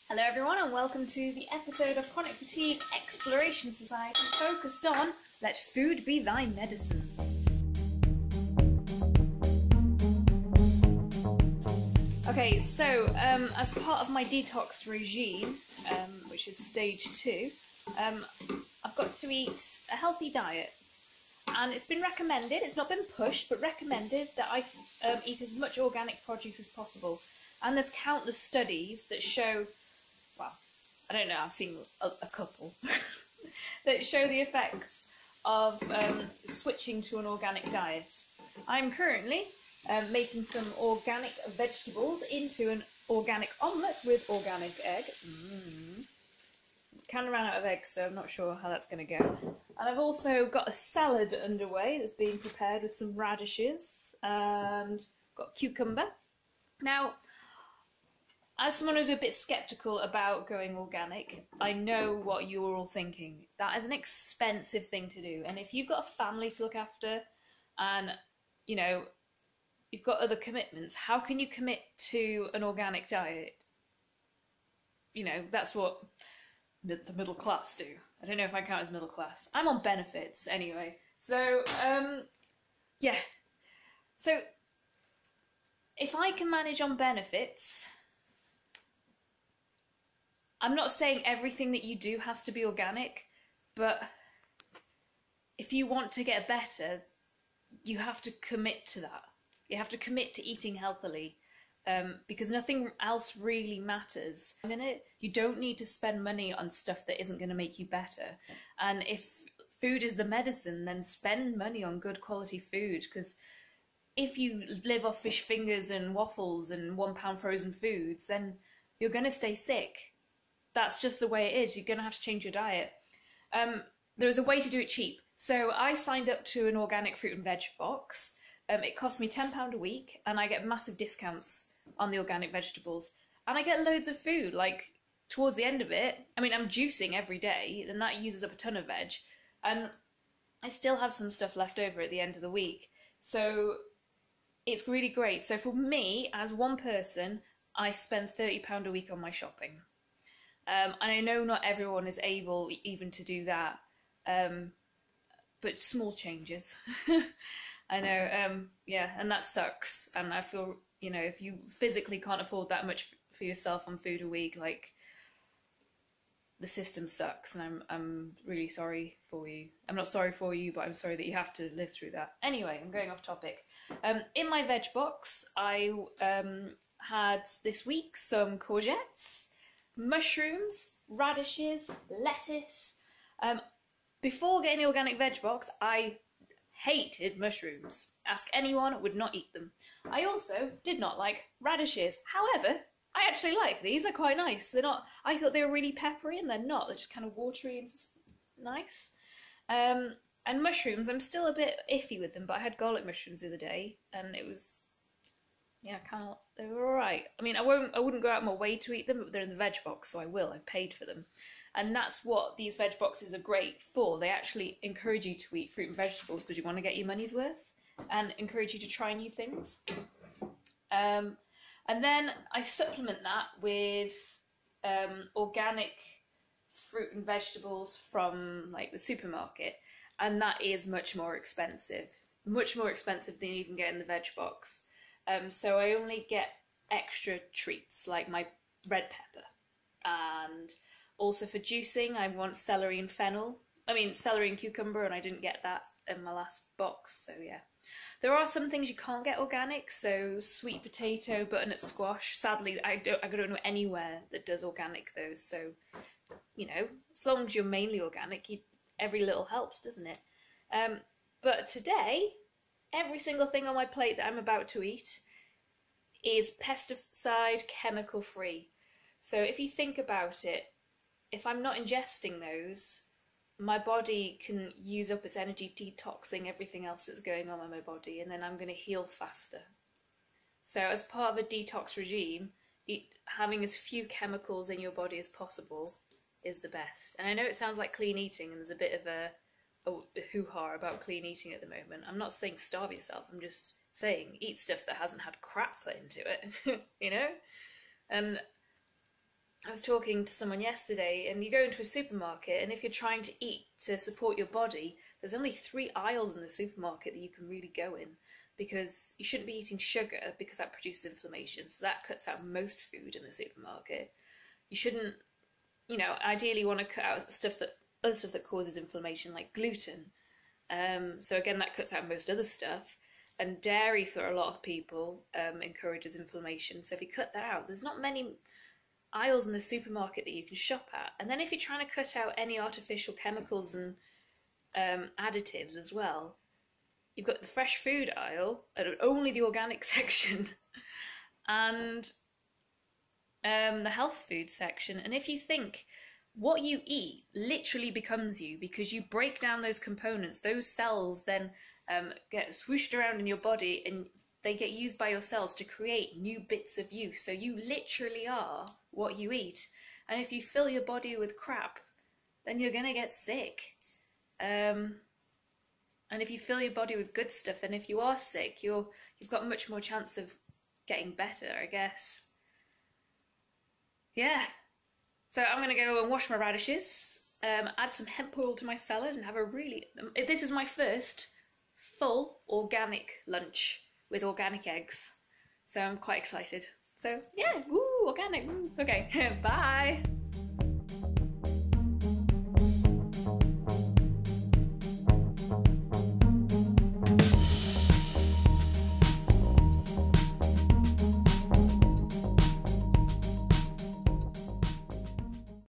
Hello everyone and welcome to the episode of Chronic Fatigue Exploration Society focused on Let Food Be Thy Medicine. Okay, so as part of my detox regime, which is stage 2, I've got to eat a healthy diet. And it's been recommended, it's not been pushed, but recommended that I eat as much organic produce as possible. And there's countless studies that show, well, I don't know, I've seen a couple, that show the effects of switching to an organic diet. I'm currently making some organic vegetables into an organic omelette with organic egg. Kind of ran out of eggs, so I'm not sure how that's going to go. And I've also got a salad underway that's being prepared with some radishes and got cucumber. Now, as someone who's a bit sceptical about going organic, I know what you're all thinking. That is an expensive thing to do. And if you've got a family to look after and, you know, you've got other commitments, how can you commit to an organic diet? You know, that's what the middle class do. I don't know if I count as middle class. I'm on benefits anyway. So, yeah. So, if I can manage on benefits, I'm not saying everything that you do has to be organic, but if you want to get better, you have to commit to that. You have to commit to eating healthily. Because nothing else really matters. You don't need to spend money on stuff that isn't going to make you better. And if food is the medicine, then spend money on good quality food. Because if you live off fish fingers and waffles and £1 frozen foods, then you're going to stay sick. That's just the way it is. You're going to have to change your diet. There's a way to do it cheap. So I signed up to an organic fruit and veg box. It cost me £10 a week, and I get massive discounts on the organic vegetables. And I get loads of food, like, towards the end of it. I mean, I'm juicing every day, and that uses up a ton of veg. And I still have some stuff left over at the end of the week. So it's really great. So for me, as one person, I spend £30 a week on my shopping. And I know not everyone is able even to do that. But small changes. I know, yeah, and that sucks. And I feel, you know, if you physically can't afford that much for yourself on food a week, like, the system sucks, and I'm really sorry for you. I'm not sorry for you, but I'm sorry that you have to live through that. Anyway, I'm going off topic. In my veg box, I had this week some courgettes, mushrooms, radishes, lettuce. Before getting the organic veg box, I hated mushrooms. Ask anyone, would not eat them. I also did not like radishes. However, I actually like these. They're quite nice. They're not. I thought they were really peppery, and they're not. They're just kind of watery and nice. And mushrooms, I'm still a bit iffy with them, but I had garlic mushrooms the other day, and it was, yeah, kind of. They were all right. I mean, I wouldn't go out my way to eat them, but they're in the veg box, so I will. I've paid for them. And that's what these veg boxes are great for. They actually encourage you to eat fruit and vegetables because you want to get your money's worth and encourage you to try new things. And then I supplement that with organic fruit and vegetables from like the supermarket. And that is much more expensive than even getting the veg box. So I only get extra treats like my red pepper, and also for juicing, I want celery and fennel. I mean, celery and cucumber, and I didn't get that in my last box, so yeah. There are some things you can't get organic, so sweet potato, butternut squash. Sadly, I don't know anywhere that does organic those, so, you know, as long as you're mainly organic, every little helps, doesn't it? But today, every single thing on my plate that I'm about to eat is pesticide chemical free. So if you think about it, if I'm not ingesting those, my body can use up its energy detoxing everything else that's going on in my body, and then I'm going to heal faster. So as part of a detox regime, having as few chemicals in your body as possible is the best. And I know it sounds like clean eating, and there's a bit of a hoo-ha about clean eating at the moment. I'm not saying starve yourself, I'm just saying eat stuff that hasn't had crap put into it, you know? And I was talking to someone yesterday, and you go into a supermarket, and if you're trying to eat to support your body, there's only 3 aisles in the supermarket that you can really go in, because you shouldn't be eating sugar because that produces inflammation, so that cuts out most food in the supermarket. You shouldn't, ideally want to cut out other stuff that causes inflammation, like gluten. So again, that cuts out most other stuff. And dairy, for a lot of people, encourages inflammation. So if you cut that out, there's not many aisles in the supermarket that you can shop at. And then if you're trying to cut out any artificial chemicals and additives as well, you've got the fresh food aisle, only the organic section, and the health food section. And if you think, what you eat literally becomes you, because you break down those components, those cells then get swooshed around in your body, and they get used by your cells to create new bits of you. So you literally are what you eat. And if you fill your body with crap, then you're gonna get sick. And if you fill your body with good stuff, then if you are sick, you've got much more chance of getting better, I guess. Yeah. So I'm gonna go and wash my radishes, add some hemp oil to my salad, and have a really... This is my first full organic lunch with organic eggs. So I'm quite excited. So yeah, woo, organic, woo. Okay, bye.